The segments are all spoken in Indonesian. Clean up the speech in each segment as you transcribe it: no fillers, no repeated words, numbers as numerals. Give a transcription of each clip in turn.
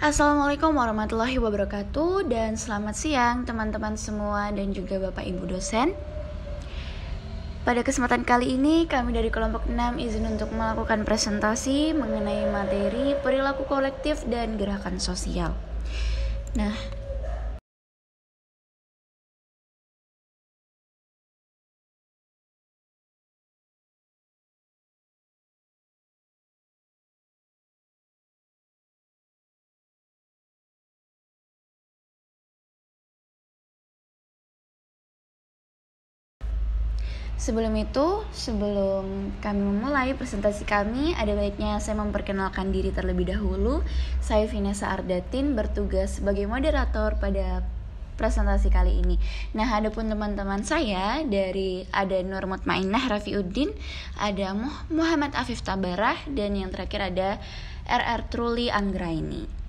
Assalamualaikum warahmatullahi wabarakatuh dan selamat siang teman-teman semua dan juga Bapak Ibu dosen. Pada kesempatan kali ini kami dari kelompok 6 izin untuk melakukan presentasi mengenai materi perilaku kolektif dan gerakan sosial. Nah, sebelum kami memulai presentasi kami, ada baiknya saya memperkenalkan diri terlebih dahulu. Saya Vinesa Ardatin, bertugas sebagai moderator pada presentasi kali ini. Nah, adapun teman-teman saya ada Nur Mutmainnah Rafiuddin, ada Muhammad Afif Tabarah, dan yang terakhir ada RR Truli Anggraini.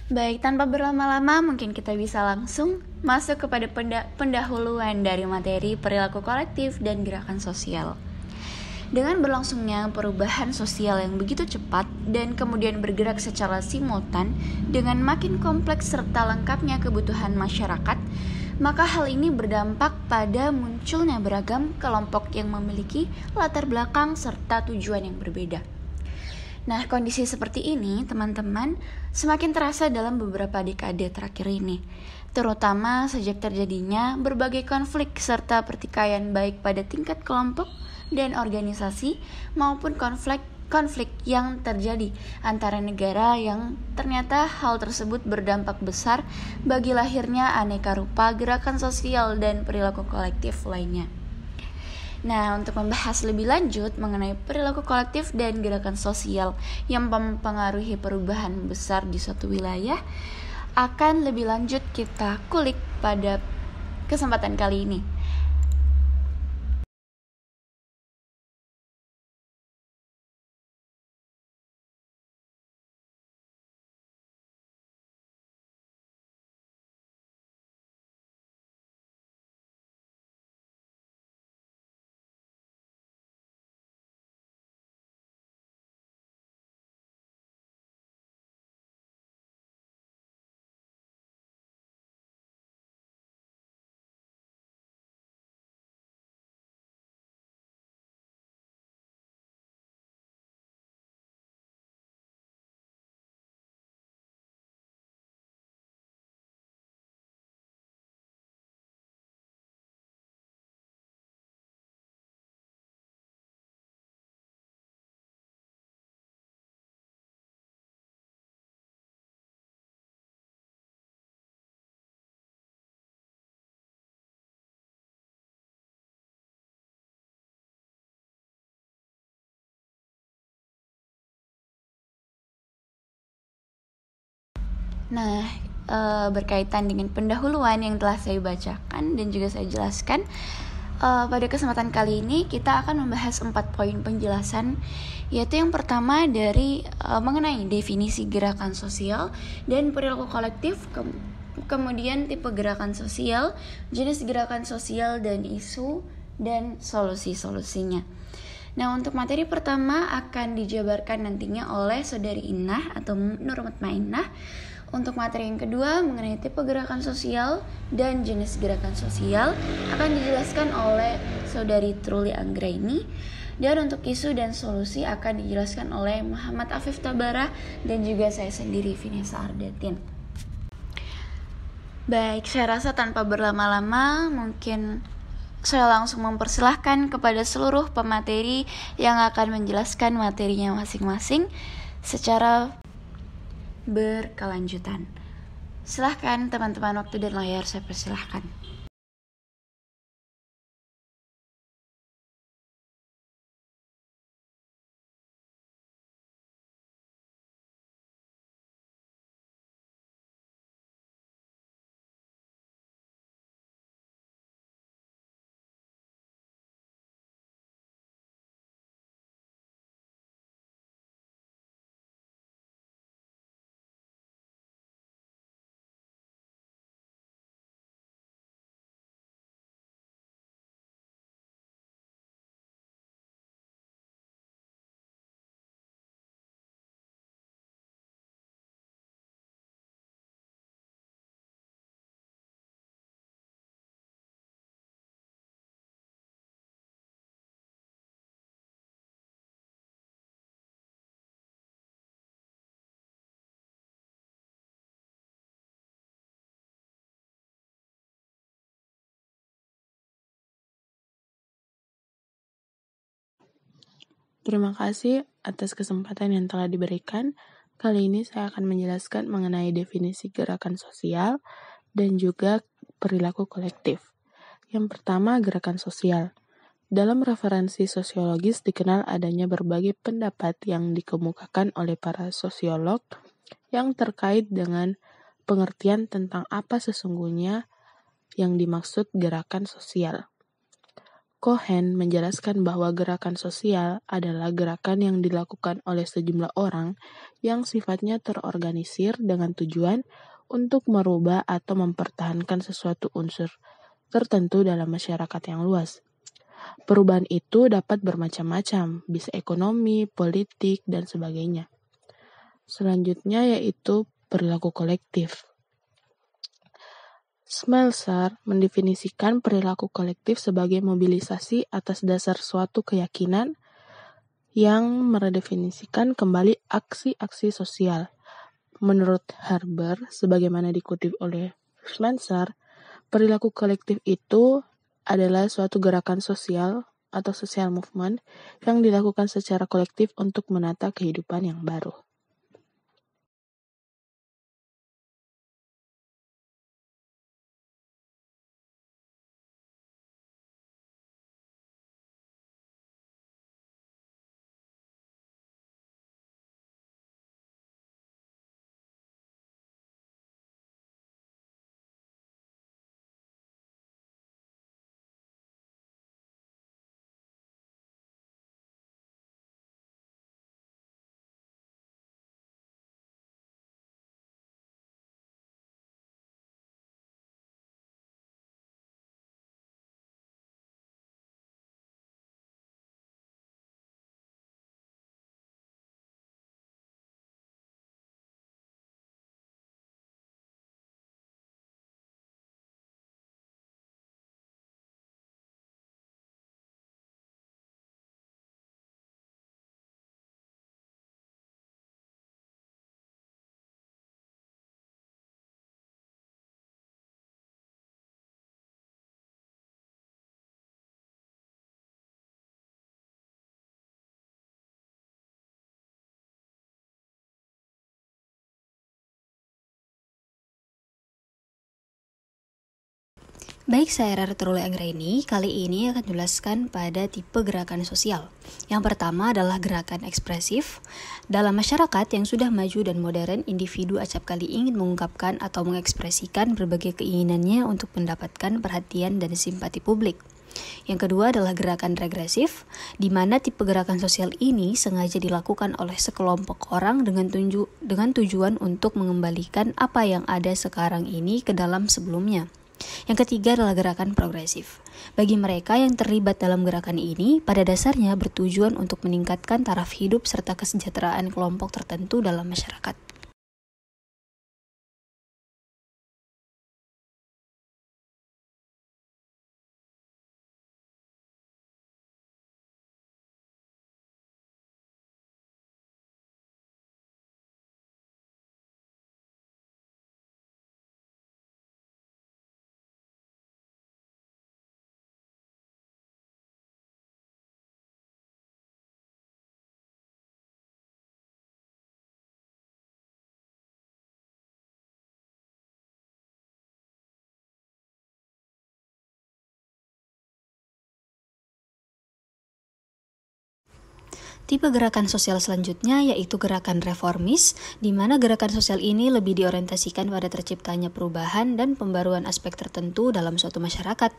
Baik, tanpa berlama-lama mungkin kita bisa langsung masuk kepada pendahuluan dari materi perilaku kolektif dan gerakan sosial. Dengan berlangsungnya perubahan sosial yang begitu cepat dan kemudian bergerak secara simultan dengan makin kompleks serta lengkapnya kebutuhan masyarakat, maka hal ini berdampak pada munculnya beragam kelompok yang memiliki latar belakang serta tujuan yang berbeda. Nah, kondisi seperti ini, teman-teman, semakin terasa dalam beberapa dekade terakhir ini, terutama sejak terjadinya berbagai konflik serta pertikaian baik pada tingkat kelompok dan organisasi maupun konflik yang terjadi antara negara yang ternyata hal tersebut berdampak besar bagi lahirnya aneka rupa gerakan sosial dan perilaku kolektif lainnya. Nah, untuk membahas lebih lanjut mengenai perilaku kolektif dan gerakan sosial yang mempengaruhi perubahan besar di suatu wilayah, akan lebih lanjut kita kulik pada kesempatan kali ini. Nah, berkaitan dengan pendahuluan yang telah saya bacakan dan juga saya jelaskan, pada kesempatan kali ini kita akan membahas 4 poin penjelasan, yaitu yang pertama dari mengenai definisi gerakan sosial dan perilaku kolektif, kemudian tipe gerakan sosial, jenis gerakan sosial dan isu dan solusi-solusinya. Nah, untuk materi pertama akan dijabarkan nantinya oleh Saudari Innah atau Nur Mutmainnah. Untuk materi yang kedua mengenai tipe gerakan sosial dan jenis gerakan sosial akan dijelaskan oleh Saudari Truli Anggraini. Dan untuk isu dan solusi akan dijelaskan oleh Muhammad Afif Tabarah dan juga saya sendiri Vinesa Ardatin. Baik, saya rasa tanpa berlama-lama mungkin saya langsung mempersilahkan kepada seluruh pemateri yang akan menjelaskan materinya masing-masing secara berkelanjutan. Silahkan teman-teman, waktu dan layar saya persilahkan. Terima kasih atas kesempatan yang telah diberikan. Kali ini saya akan menjelaskan mengenai definisi gerakan sosial dan juga perilaku kolektif. Yang pertama, gerakan sosial. Dalam referensi sosiologis dikenal adanya berbagai pendapat yang dikemukakan oleh para sosiolog yang terkait dengan pengertian tentang apa sesungguhnya yang dimaksud gerakan sosial. Cohen menjelaskan bahwa gerakan sosial adalah gerakan yang dilakukan oleh sejumlah orang yang sifatnya terorganisir dengan tujuan untuk merubah atau mempertahankan sesuatu unsur tertentu dalam masyarakat yang luas. Perubahan itu dapat bermacam-macam, bisa ekonomi, politik, dan sebagainya. Selanjutnya yaitu perilaku kolektif. Smelser mendefinisikan perilaku kolektif sebagai mobilisasi atas dasar suatu keyakinan yang meredefinisikan kembali aksi-aksi sosial. Menurut Harber, sebagaimana dikutip oleh Smelser, perilaku kolektif itu adalah suatu gerakan sosial atau social movement yang dilakukan secara kolektif untuk menata kehidupan yang baru. Baik, saya Rara Turule Anggraini. Kali ini akan menjelaskan pada tipe gerakan sosial. Yang pertama adalah gerakan ekspresif. Dalam masyarakat yang sudah maju dan modern, individu acapkali ingin mengungkapkan atau mengekspresikan berbagai keinginannya untuk mendapatkan perhatian dan simpati publik. Yang kedua adalah gerakan regresif, di mana tipe gerakan sosial ini sengaja dilakukan oleh sekelompok orang dengan tujuan untuk mengembalikan apa yang ada sekarang ini ke dalam sebelumnya. Yang ketiga adalah gerakan progresif. Bagi mereka yang terlibat dalam gerakan ini, pada dasarnya bertujuan untuk meningkatkan taraf hidup serta kesejahteraan kelompok tertentu dalam masyarakat. Tipe gerakan sosial selanjutnya yaitu gerakan reformis, di mana gerakan sosial ini lebih diorientasikan pada terciptanya perubahan dan pembaruan aspek tertentu dalam suatu masyarakat.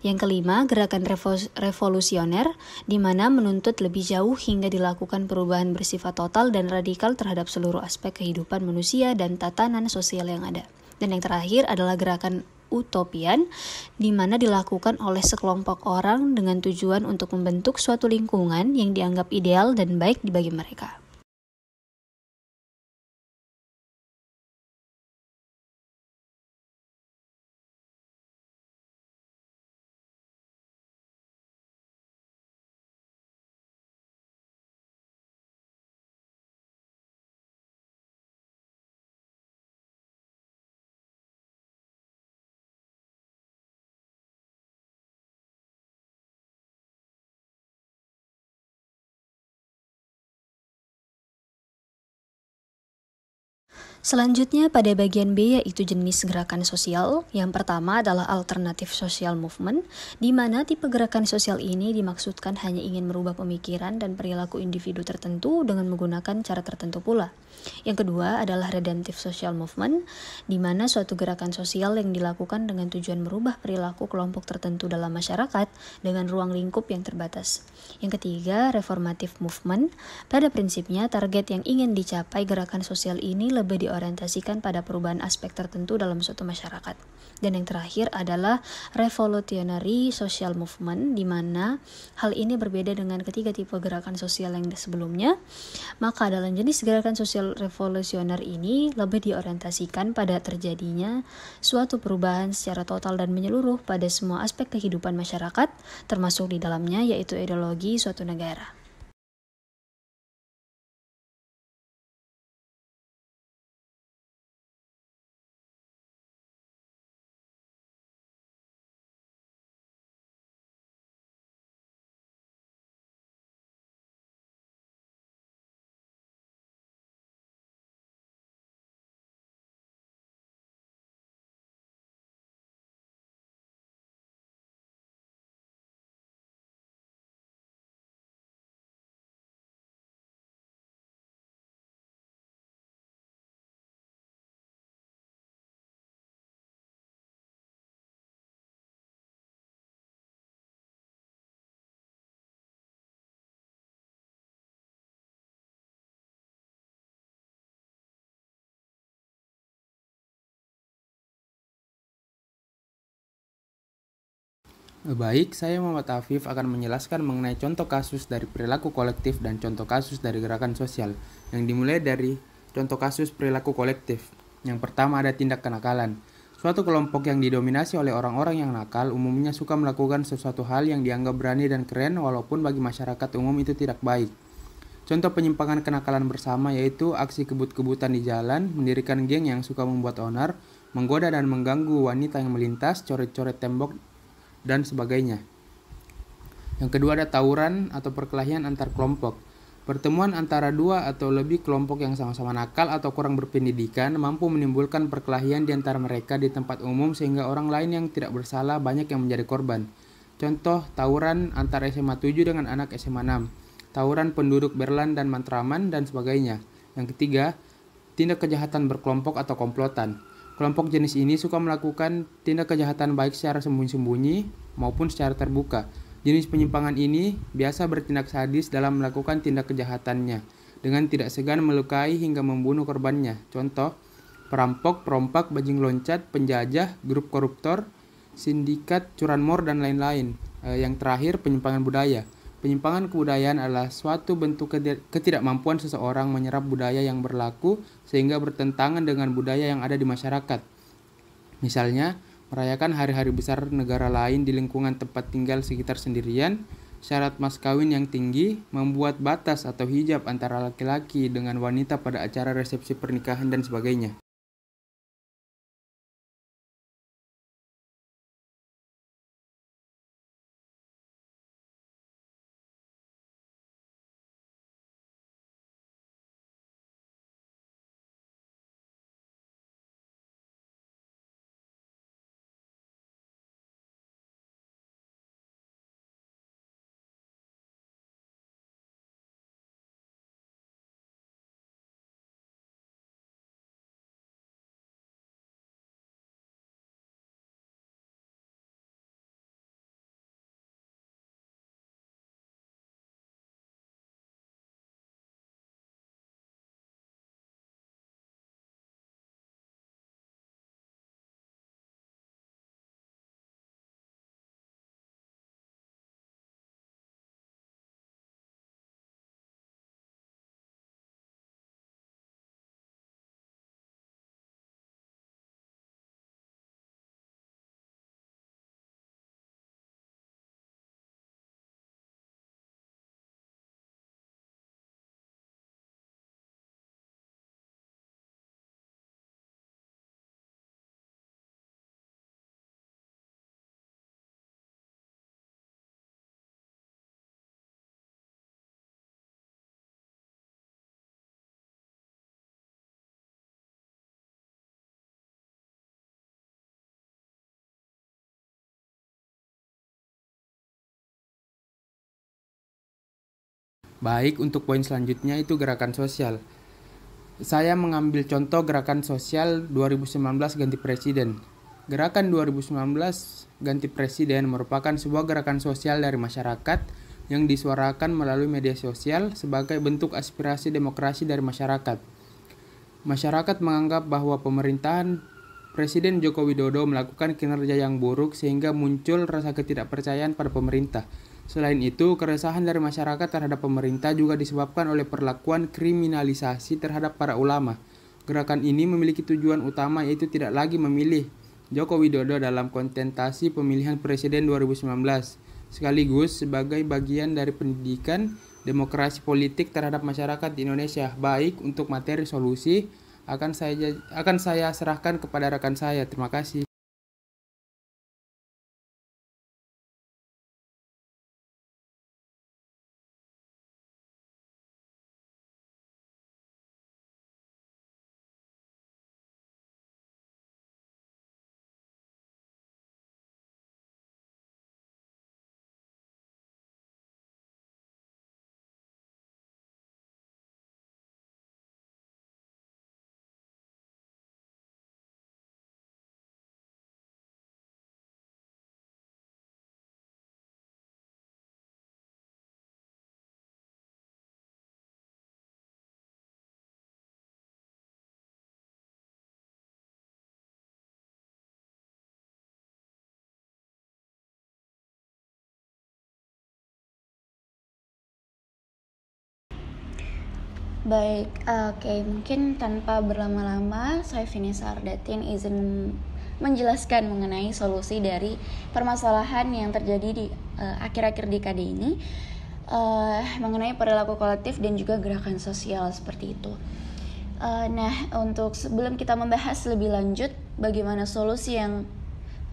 Yang kelima, gerakan revolusioner, di mana menuntut lebih jauh hingga dilakukan perubahan bersifat total dan radikal terhadap seluruh aspek kehidupan manusia dan tatanan sosial yang ada. Dan yang terakhir adalah gerakan utopian, di mana dilakukan oleh sekelompok orang dengan tujuan untuk membentuk suatu lingkungan yang dianggap ideal dan baik bagi mereka. Selanjutnya pada bagian B yaitu jenis gerakan sosial. Yang pertama adalah alternative social movement, di mana tipe gerakan sosial ini dimaksudkan hanya ingin merubah pemikiran dan perilaku individu tertentu dengan menggunakan cara tertentu pula. Yang kedua adalah redemptive social movement, di mana suatu gerakan sosial yang dilakukan dengan tujuan merubah perilaku kelompok tertentu dalam masyarakat dengan ruang lingkup yang terbatas. Yang ketiga, reformative movement. Pada prinsipnya, target yang ingin dicapai gerakan sosial ini lebih diorientasikan pada perubahan aspek tertentu dalam suatu masyarakat. Dan yang terakhir adalah revolutionary social movement, di mana hal ini berbeda dengan ketiga tipe gerakan sosial yang sebelumnya. Maka dalam jenis gerakan sosial revolusioner ini lebih diorientasikan pada terjadinya suatu perubahan secara total dan menyeluruh pada semua aspek kehidupan masyarakat, termasuk di dalamnya yaitu ideologi suatu negara. Baik, saya Muhammad Afif akan menjelaskan mengenai contoh kasus dari perilaku kolektif dan contoh kasus dari gerakan sosial. Yang dimulai dari contoh kasus perilaku kolektif. Yang pertama ada tindak kenakalan. Suatu kelompok yang didominasi oleh orang-orang yang nakal umumnya suka melakukan sesuatu hal yang dianggap berani dan keren walaupun bagi masyarakat umum itu tidak baik. Contoh penyimpangan kenakalan bersama yaitu aksi kebut-kebutan di jalan, mendirikan geng yang suka membuat onar, menggoda dan mengganggu wanita yang melintas, coret-coret tembok, dan sebagainya. Yang kedua ada tawuran atau perkelahian antar kelompok. Pertemuan antara dua atau lebih kelompok yang sama-sama nakal atau kurang berpendidikan mampu menimbulkan perkelahian di antara mereka di tempat umum sehingga orang lain yang tidak bersalah banyak yang menjadi korban. Contoh tawuran antara SMA 7 dengan anak SMA 6, tawuran penduduk Berlan dan Matraman dan sebagainya. Yang ketiga, tindak kejahatan berkelompok atau komplotan. Kelompok jenis ini suka melakukan tindak kejahatan baik secara sembunyi-sembunyi maupun secara terbuka. Jenis penyimpangan ini biasa bertindak sadis dalam melakukan tindak kejahatannya, dengan tidak segan melukai hingga membunuh korbannya. Contoh, perampok, perompak, bajing loncat, penjajah, grup koruptor, sindikat, curanmor, dan lain-lain. Yang terakhir, penyimpangan budaya. Penyimpangan kebudayaan adalah suatu bentuk ketidakmampuan seseorang menyerap budaya yang berlaku sehingga bertentangan dengan budaya yang ada di masyarakat. Misalnya, merayakan hari-hari besar negara lain di lingkungan tempat tinggal sekitar sendirian, syarat mas kawin yang tinggi, membuat batas atau hijab antara laki-laki dengan wanita pada acara resepsi pernikahan dan sebagainya. Baik, untuk poin selanjutnya itu gerakan sosial. Saya mengambil contoh gerakan sosial 2019 ganti presiden. Gerakan 2019 ganti presiden merupakan sebuah gerakan sosial dari masyarakat yang disuarakan melalui media sosial sebagai bentuk aspirasi demokrasi dari masyarakat. Masyarakat menganggap bahwa pemerintahan Presiden Joko Widodo melakukan kinerja yang buruk sehingga muncul rasa ketidakpercayaan pada pemerintah. Selain itu, keresahan dari masyarakat terhadap pemerintah juga disebabkan oleh perlakuan kriminalisasi terhadap para ulama. Gerakan ini memiliki tujuan utama yaitu tidak lagi memilih Joko Widodo dalam kontestasi pemilihan presiden 2019, sekaligus sebagai bagian dari pendidikan demokrasi politik terhadap masyarakat di Indonesia. Baik, untuk materi solusi akan saya serahkan kepada rekan saya. Terima kasih. Baik, oke, mungkin tanpa berlama-lama, saya Vanessa Ardatin izin menjelaskan mengenai solusi dari permasalahan yang terjadi di akhir-akhir dekade ini mengenai perilaku kolektif dan juga gerakan sosial seperti itu. Nah, untuk sebelum kita membahas lebih lanjut bagaimana solusi yang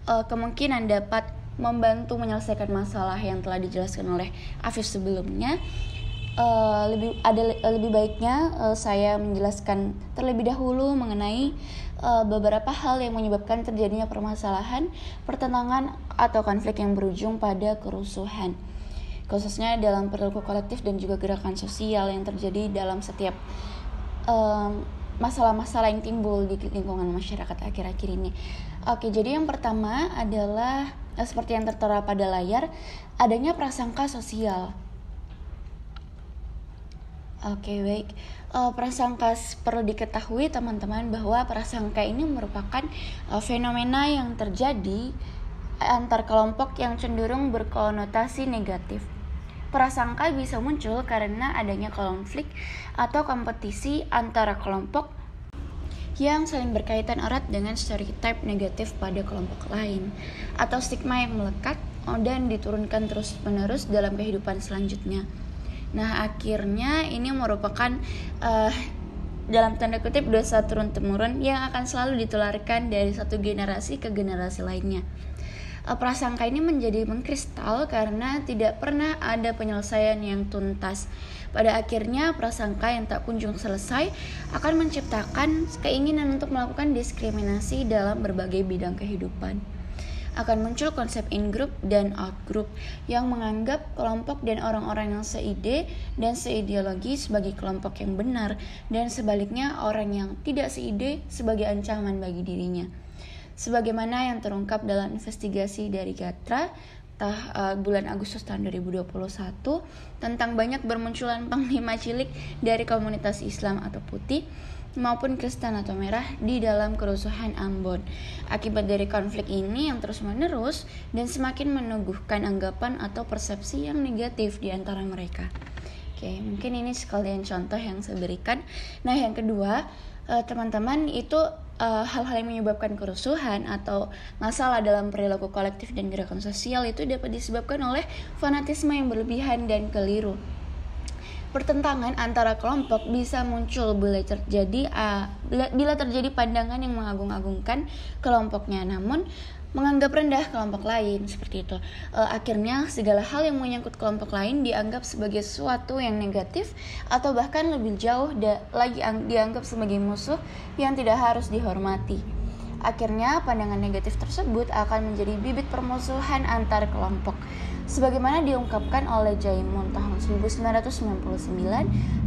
kemungkinan dapat membantu menyelesaikan masalah yang telah dijelaskan oleh Afif sebelumnya, lebih baiknya saya menjelaskan terlebih dahulu mengenai beberapa hal yang menyebabkan terjadinya permasalahan, pertentangan atau konflik yang berujung pada kerusuhan, khususnya dalam perilaku kolektif dan juga gerakan sosial yang terjadi dalam setiap masalah-masalah yang timbul di lingkungan masyarakat akhir-akhir ini. Oke, jadi yang pertama adalah seperti yang tertera pada layar, adanya prasangka sosial. Oke, baik. Prasangka perlu diketahui teman-teman bahwa prasangka ini merupakan fenomena yang terjadi antar kelompok yang cenderung berkonotasi negatif. Prasangka bisa muncul karena adanya konflik atau kompetisi antara kelompok yang saling berkaitan erat dengan stereotip negatif pada kelompok lain, atau stigma yang melekat dan diturunkan terus-menerus dalam kehidupan selanjutnya. Nah, akhirnya ini merupakan dalam tanda kutip dosa turun-temurun yang akan selalu ditularkan dari satu generasi ke generasi lainnya. Prasangka ini menjadi mengkristal karena tidak pernah ada penyelesaian yang tuntas. Pada akhirnya, prasangka yang tak kunjung selesai akan menciptakan keinginan untuk melakukan diskriminasi dalam berbagai bidang kehidupan. Akan muncul konsep in-group dan out-group yang menganggap kelompok dan orang-orang yang seide dan seideologi sebagai kelompok yang benar, dan sebaliknya orang yang tidak seide sebagai ancaman bagi dirinya. Sebagaimana yang terungkap dalam investigasi dari Gatra bulan Agustus tahun 2021 tentang banyak bermunculan panglima cilik dari komunitas Islam atau putih maupun Kristen atau merah di dalam kerusuhan Ambon. Akibat dari konflik ini yang terus-menerus dan semakin meneguhkan anggapan atau persepsi yang negatif di antara mereka. Oke, mungkin ini sekalian contoh yang saya berikan. Nah, yang kedua, teman-teman, itu hal-hal yang menyebabkan kerusuhan atau masalah dalam perilaku kolektif dan gerakan sosial itu dapat disebabkan oleh fanatisme yang berlebihan dan keliru. Pertentangan antara kelompok bisa muncul bila terjadi pandangan yang mengagung-agungkan kelompoknya, namun menganggap rendah kelompok lain, seperti itu. Akhirnya segala hal yang menyangkut kelompok lain dianggap sebagai sesuatu yang negatif atau bahkan lebih jauh lagi dianggap sebagai musuh yang tidak harus dihormati. Akhirnya, pandangan negatif tersebut akan menjadi bibit permusuhan antar kelompok. Sebagaimana diungkapkan oleh Jaimun tahun 1999,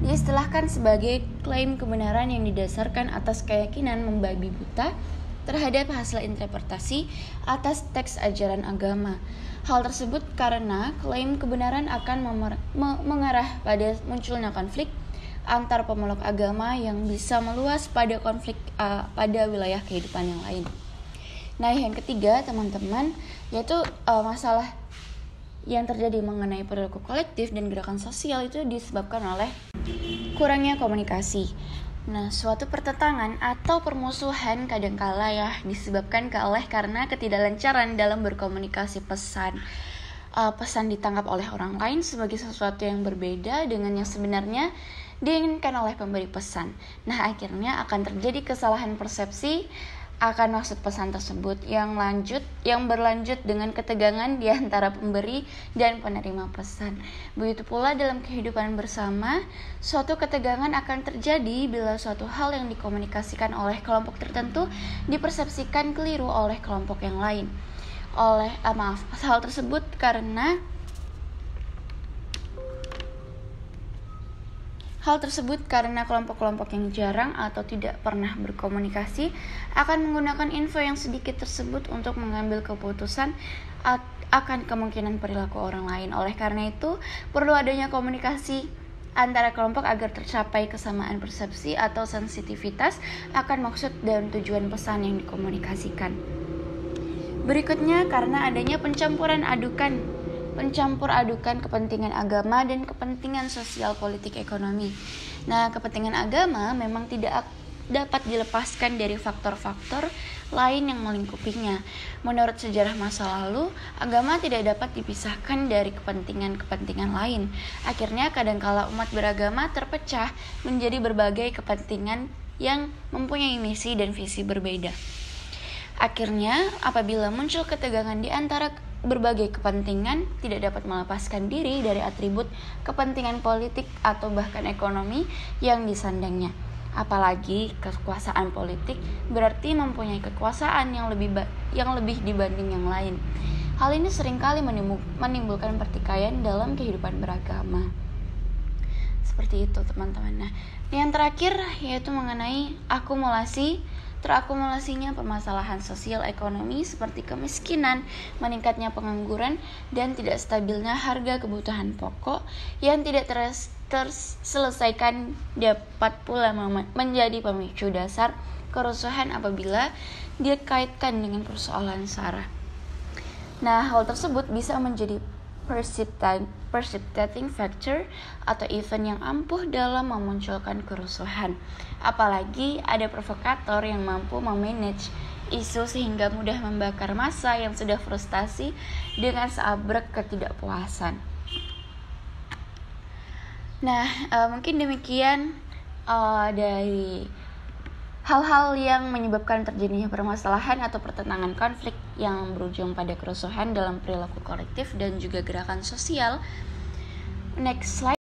diistilahkan sebagai klaim kebenaran yang didasarkan atas keyakinan membabi buta terhadap hasil interpretasi atas teks ajaran agama. Hal tersebut karena klaim kebenaran akan mengarah pada munculnya konflik antar pemeluk agama yang bisa meluas pada konflik pada wilayah kehidupan yang lain. Nah, yang ketiga teman-teman, yaitu masalah yang terjadi mengenai perilaku kolektif dan gerakan sosial itu disebabkan oleh kurangnya komunikasi. Nah, suatu pertentangan atau permusuhan kadangkala ya disebabkan karena ketidaklancaran dalam berkomunikasi pesan. Pesan ditangkap oleh orang lain sebagai sesuatu yang berbeda dengan yang sebenarnya diinginkan oleh pemberi pesan. Nah, akhirnya akan terjadi kesalahan persepsi akan maksud pesan tersebut yang berlanjut dengan ketegangan di antara pemberi dan penerima pesan. Begitu pula dalam kehidupan bersama, suatu ketegangan akan terjadi bila suatu hal yang dikomunikasikan oleh kelompok tertentu dipersepsikan keliru oleh kelompok yang lain. Hal tersebut karena kelompok-kelompok yang jarang atau tidak pernah berkomunikasi akan menggunakan info yang sedikit tersebut untuk mengambil keputusan akan kemungkinan perilaku orang lain. Oleh karena itu, perlu adanya komunikasi antara kelompok agar tercapai kesamaan persepsi atau sensitivitas akan maksud dan tujuan pesan yang dikomunikasikan. Berikutnya, karena adanya pencampur adukan kepentingan agama dan kepentingan sosial politik ekonomi. Nah, kepentingan agama memang tidak dapat dilepaskan dari faktor-faktor lain yang melingkupinya. Menurut sejarah masa lalu, agama tidak dapat dipisahkan dari kepentingan-kepentingan lain. Akhirnya, kadangkala umat beragama terpecah menjadi berbagai kepentingan yang mempunyai misi dan visi berbeda. Akhirnya, apabila muncul ketegangan di antara berbagai kepentingan, tidak dapat melepaskan diri dari atribut kepentingan politik atau bahkan ekonomi yang disandangnya. Apalagi kekuasaan politik berarti mempunyai kekuasaan yang lebih dibanding yang lain. Hal ini seringkali menimbulkan pertikaian dalam kehidupan beragama. Seperti itu, teman-teman. Nah, yang terakhir yaitu mengenai terakumulasinya permasalahan sosial ekonomi seperti kemiskinan, meningkatnya pengangguran, dan tidak stabilnya harga kebutuhan pokok yang tidak terselesaikan dapat pula menjadi pemicu dasar kerusuhan apabila dikaitkan dengan persoalan SARA. Nah, hal tersebut bisa menjadi precipitating factor atau event yang ampuh dalam memunculkan kerusuhan. Apalagi ada provokator yang mampu memanage isu sehingga mudah membakar massa yang sudah frustasi dengan seabrek ketidakpuasan. Nah, mungkin demikian dari hal-hal yang menyebabkan terjadinya permasalahan atau pertentangan konflik yang berujung pada kerusuhan dalam perilaku kolektif dan juga gerakan sosial. Next slide.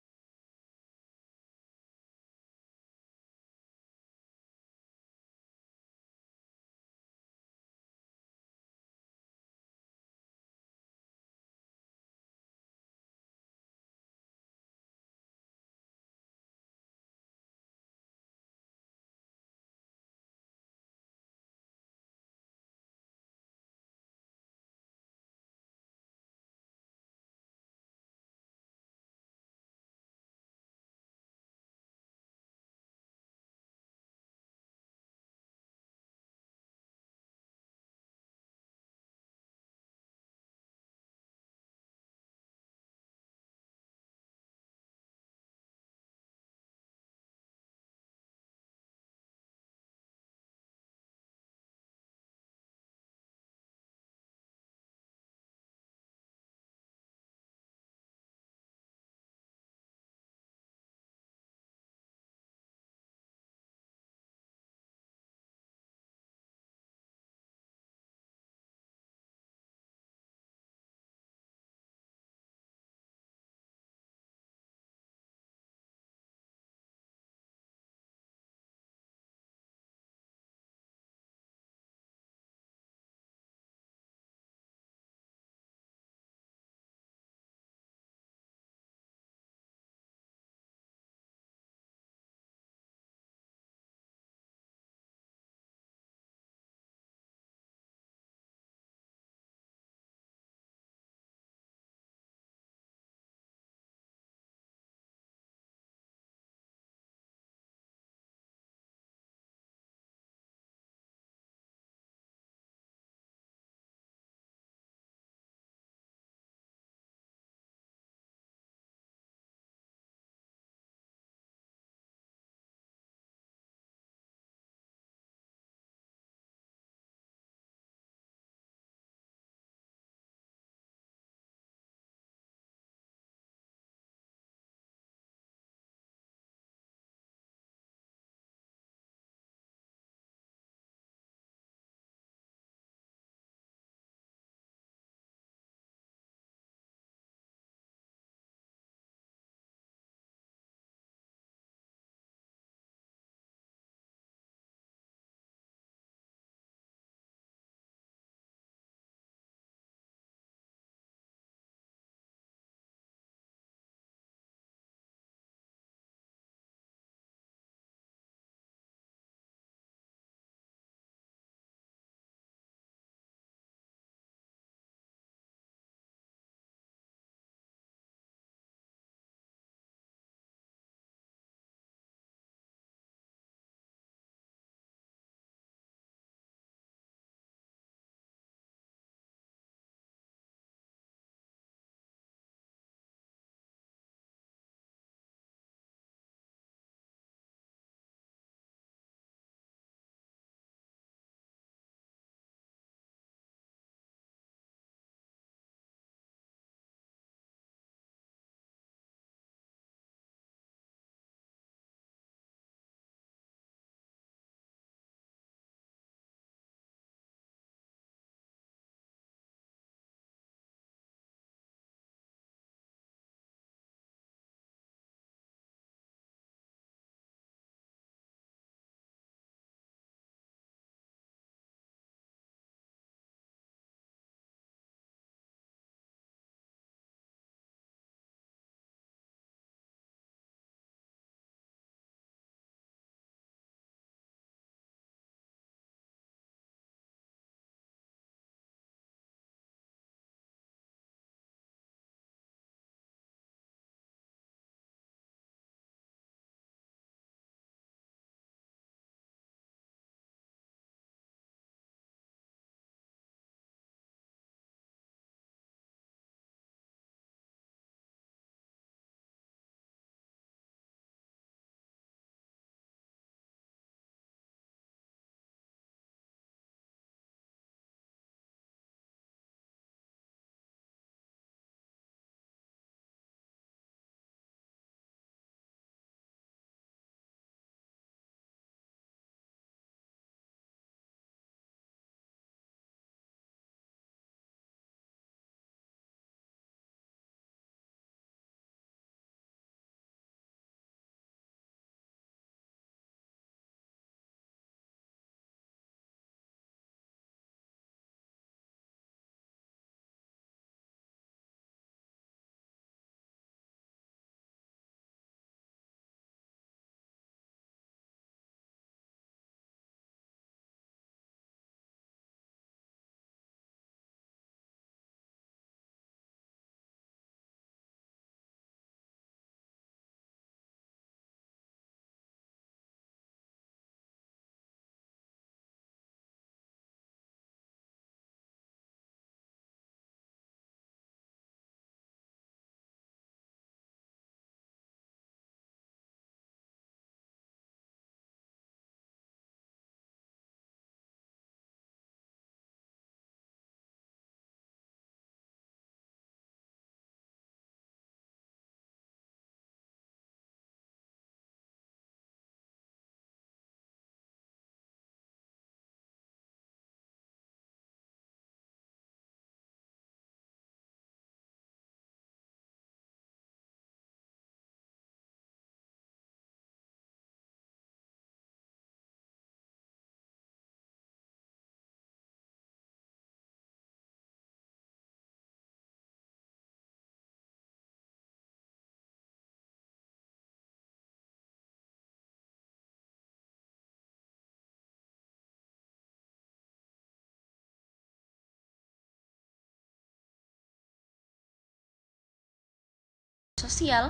sosial.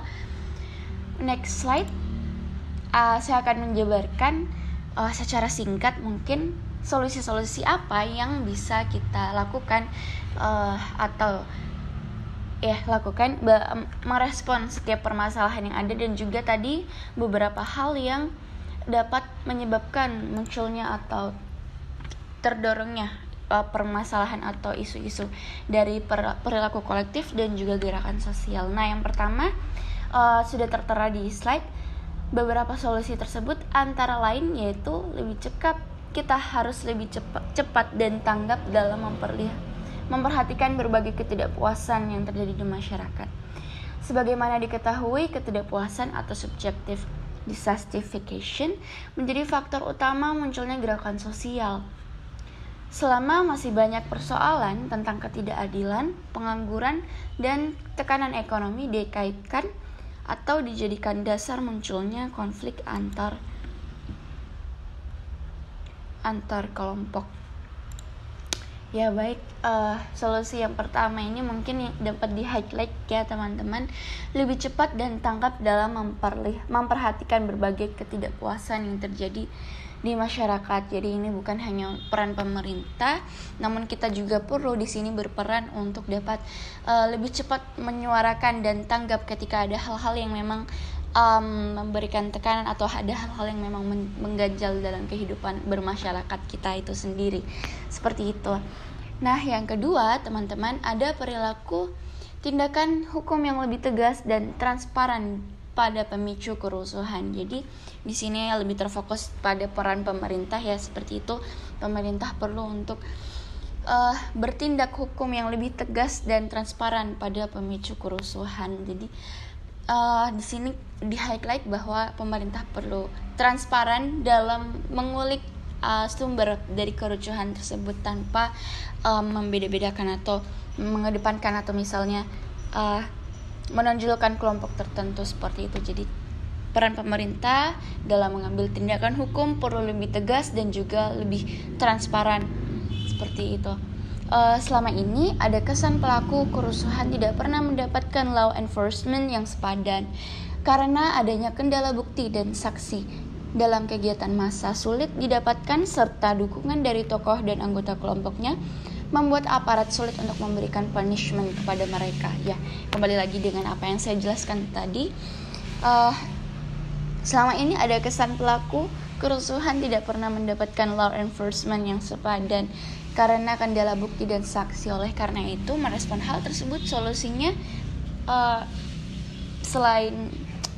Next slide, saya akan menjabarkan secara singkat mungkin solusi-solusi apa yang bisa kita lakukan lakukan merespon setiap permasalahan yang ada, dan juga tadi beberapa hal yang dapat menyebabkan munculnya atau terdorongnya permasalahan atau isu-isu dari perilaku kolektif dan juga gerakan sosial. Nah, yang pertama sudah tertera di slide. Beberapa solusi tersebut antara lain yaitu kita harus lebih cepat dan tanggap dalam memperhatikan berbagai ketidakpuasan yang terjadi di masyarakat. Sebagaimana diketahui, ketidakpuasan atau subjective dissatisfaction menjadi faktor utama munculnya gerakan sosial. Selama masih banyak persoalan tentang ketidakadilan, pengangguran, dan tekanan ekonomi dikaitkan atau dijadikan dasar munculnya konflik antar kelompok. Ya baik, solusi yang pertama ini mungkin yang dapat di-highlight ya teman-teman. Lebih cepat dan tanggap dalam memperhatikan berbagai ketidakpuasan yang terjadi di masyarakat. Jadi ini bukan hanya peran pemerintah, namun kita juga perlu di sini berperan untuk dapat lebih cepat menyuarakan dan tanggap ketika ada hal-hal yang memang memberikan tekanan atau ada hal-hal yang memang mengganjal dalam kehidupan bermasyarakat kita itu sendiri. Seperti itu. Nah, yang kedua, teman-teman, ada perilaku tindakan hukum yang lebih tegas dan transparan pada pemicu kerusuhan. Jadi di sini lebih terfokus pada peran pemerintah ya, seperti itu. Pemerintah perlu untuk bertindak hukum yang lebih tegas dan transparan pada pemicu kerusuhan. Jadi di sini di-highlight bahwa pemerintah perlu transparan dalam mengulik sumber dari kericuhan tersebut tanpa membeda-bedakan atau mengedepankan atau misalnya menonjolkan kelompok tertentu seperti itu. Jadi peran pemerintah dalam mengambil tindakan hukum perlu lebih tegas dan juga lebih transparan seperti itu. Selama ini ada kesan pelaku kerusuhan tidak pernah mendapatkan law enforcement yang sepadan karena adanya kendala bukti dan saksi dalam kegiatan massa sulit didapatkan serta dukungan dari tokoh dan anggota kelompoknya membuat aparat sulit untuk memberikan punishment kepada mereka. Ya, kembali lagi dengan apa yang saya jelaskan tadi. Selama ini ada kesan pelaku kerusuhan tidak pernah mendapatkan law enforcement yang sepadan karena kendala bukti dan saksi. Oleh karena itu, merespon hal tersebut solusinya selain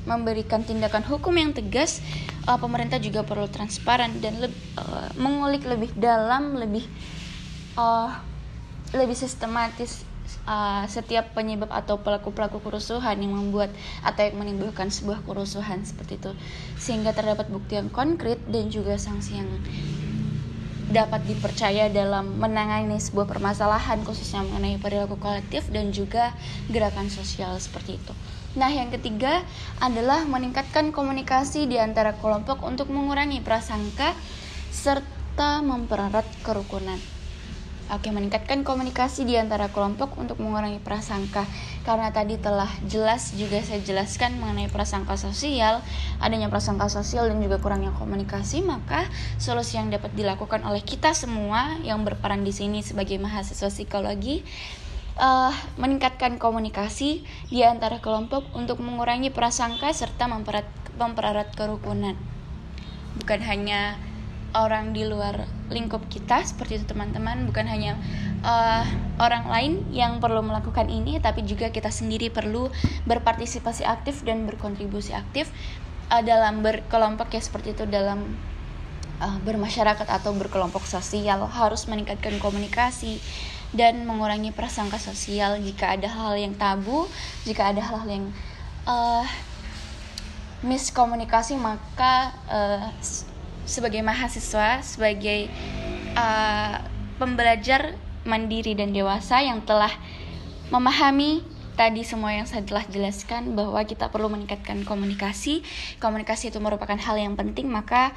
memberikan tindakan hukum yang tegas, pemerintah juga perlu transparan dan mengulik lebih dalam, lebih sistematis setiap penyebab atau pelaku-pelaku kerusuhan yang membuat atau yang menimbulkan sebuah kerusuhan seperti itu, sehingga terdapat bukti yang konkret dan juga sanksi yang dapat dipercaya dalam menangani sebuah permasalahan, khususnya mengenai perilaku kolektif dan juga gerakan sosial seperti itu. Nah, yang ketiga adalah meningkatkan komunikasi di antara kelompok untuk mengurangi prasangka serta mempererat kerukunan. Meningkatkan komunikasi di antara kelompok untuk mengurangi prasangka. Karena tadi telah jelas juga saya jelaskan mengenai prasangka sosial, adanya prasangka sosial dan juga kurangnya komunikasi, maka solusi yang dapat dilakukan oleh kita semua yang berperan di sini sebagai mahasiswa psikologi, meningkatkan komunikasi di antara kelompok untuk mengurangi prasangka serta mempererat kerukunan. Bukan hanya orang di luar lingkup kita seperti itu teman-teman, bukan hanya orang lain yang perlu melakukan ini, tapi juga kita sendiri perlu berpartisipasi aktif dan berkontribusi aktif dalam berkelompok ya, seperti itu dalam bermasyarakat atau berkelompok sosial. Harus meningkatkan komunikasi dan mengurangi prasangka sosial. Jika ada hal yang tabu, jika ada hal yang miskomunikasi, maka sebagai mahasiswa, sebagai pembelajar mandiri dan dewasa yang telah memahami tadi semua yang saya telah jelaskan, bahwa kita perlu meningkatkan komunikasi. Komunikasi itu merupakan hal yang penting, maka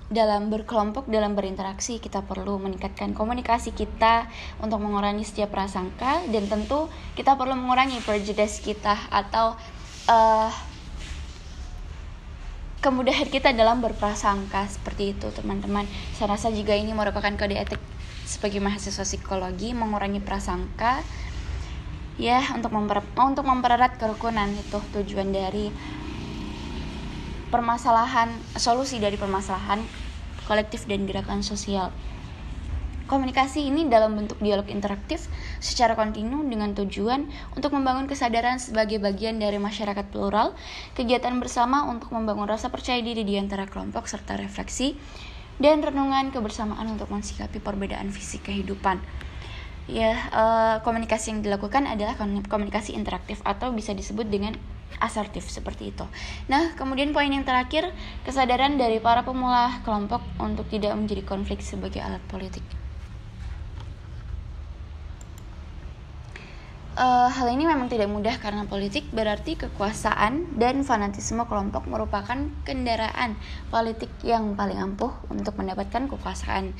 dalam berkelompok, dalam berinteraksi, kita perlu meningkatkan komunikasi kita untuk mengurangi setiap prasangka, dan tentu kita perlu mengurangi prejudice kita atau kemudahan kita dalam berprasangka, seperti itu teman-teman. Saya rasa juga ini merupakan kode etik sebagai mahasiswa psikologi, mengurangi prasangka ya, untuk mempererat kerukunan. Itu tujuan dari solusi dari permasalahan kolektif dan gerakan sosial. Komunikasi ini dalam bentuk dialog interaktif secara kontinu dengan tujuan untuk membangun kesadaran sebagai bagian dari masyarakat plural, kegiatan bersama untuk membangun rasa percaya diri di antara kelompok, serta refleksi dan renungan kebersamaan untuk mensikapi perbedaan fisik kehidupan. Ya, komunikasi yang dilakukan adalah komunikasi interaktif atau bisa disebut dengan asertif, seperti itu. Nah, kemudian poin yang terakhir, kesadaran dari para pemula kelompok untuk tidak menjadi konflik sebagai alat politik. Hal ini memang tidak mudah karena politik berarti kekuasaan dan fanatisme kelompok merupakan kendaraan politik yang paling ampuh untuk mendapatkan kekuasaan.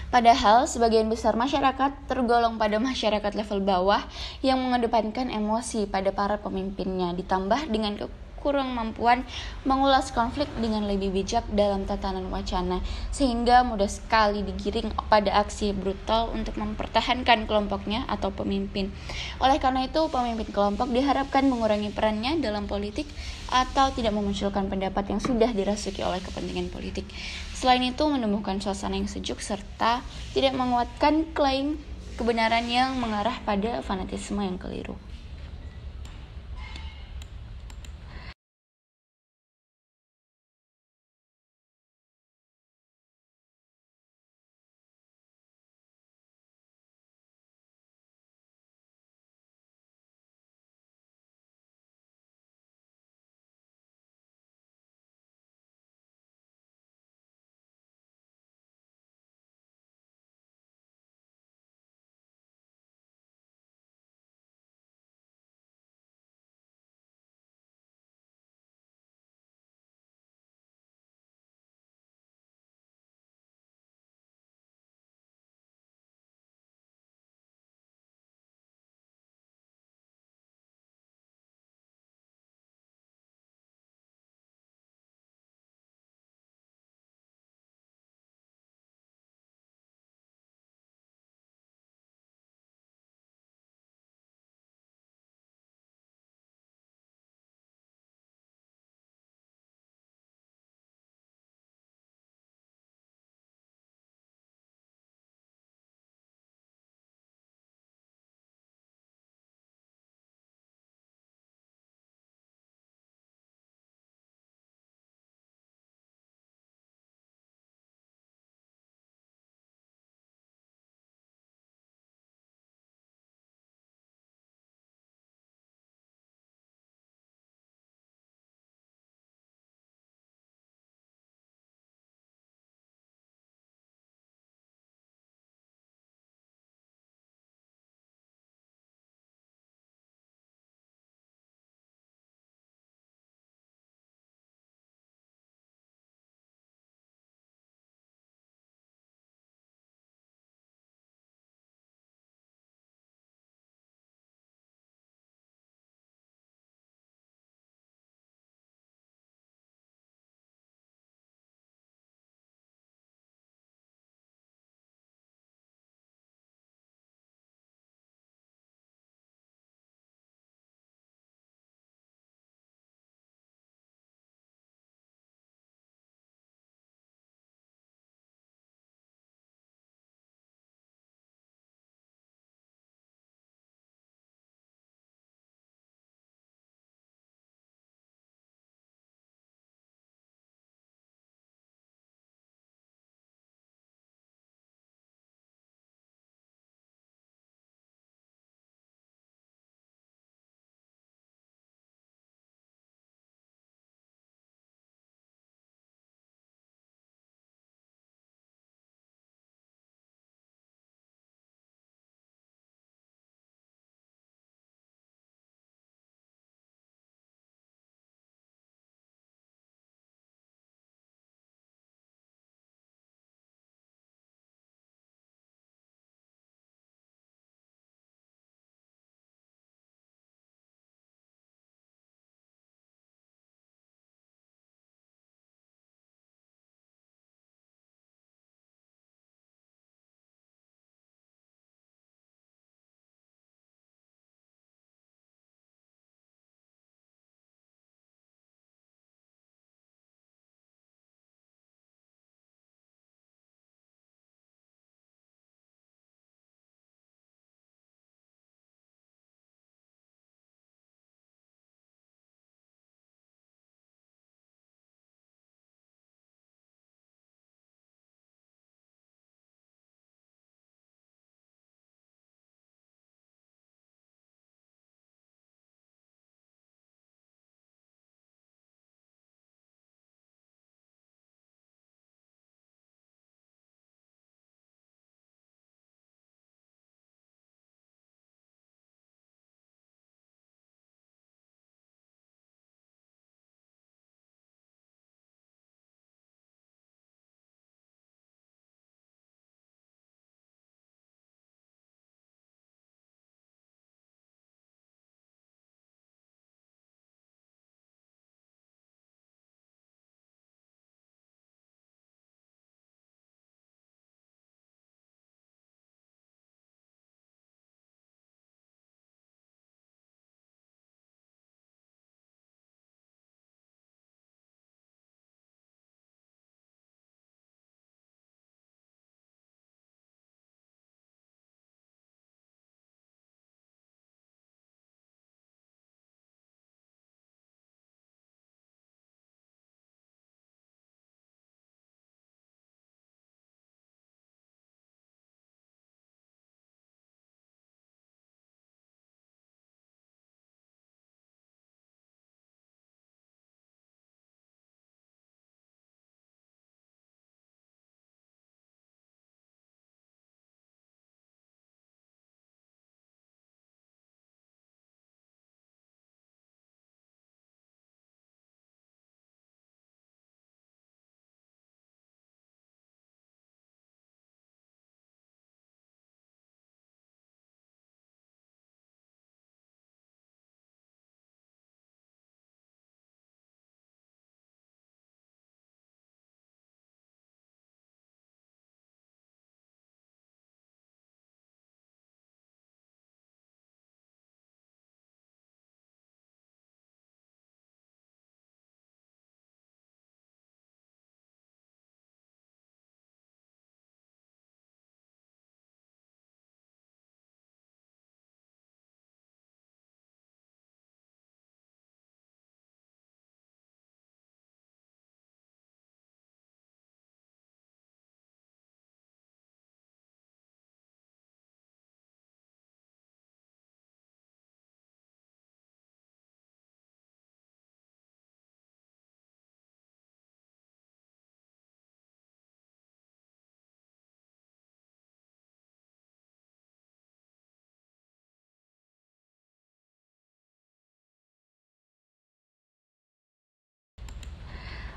Padahal sebagian besar masyarakat tergolong pada masyarakat level bawah yang mengedepankan emosi pada para pemimpinnya, ditambah dengan kurang mampuan mengulas konflik dengan lebih bijak dalam tatanan wacana, sehingga mudah sekali digiring pada aksi brutal untuk mempertahankan kelompoknya atau pemimpin. Oleh karena itu, pemimpin kelompok diharapkan mengurangi perannya dalam politik atau tidak memunculkan pendapat yang sudah dirasuki oleh kepentingan politik. Selain itu, menumbuhkan suasana yang sejuk serta tidak menguatkan klaim kebenaran yang mengarah pada fanatisme yang keliru.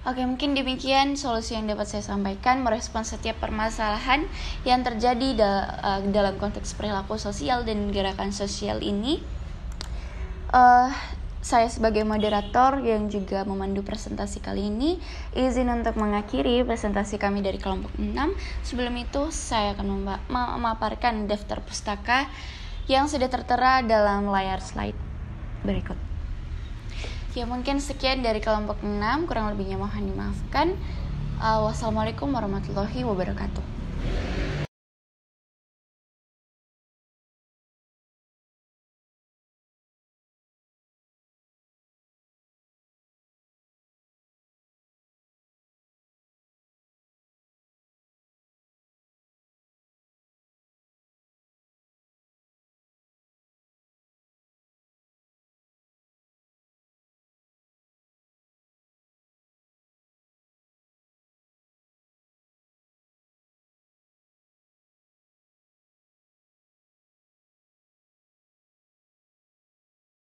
Oke, mungkin demikian solusi yang dapat saya sampaikan merespon setiap permasalahan yang terjadi dalam konteks perilaku sosial dan gerakan sosial ini. Saya sebagai moderator yang juga memandu presentasi kali ini, izin untuk mengakhiri presentasi kami dari kelompok 6. Sebelum itu, saya akan memaparkan daftar pustaka yang sudah tertera dalam layar slide berikut. Ya, mungkin sekian dari kelompok 6, kurang lebihnya mohon dimaafkan. Wassalamualaikum warahmatullahi wabarakatuh.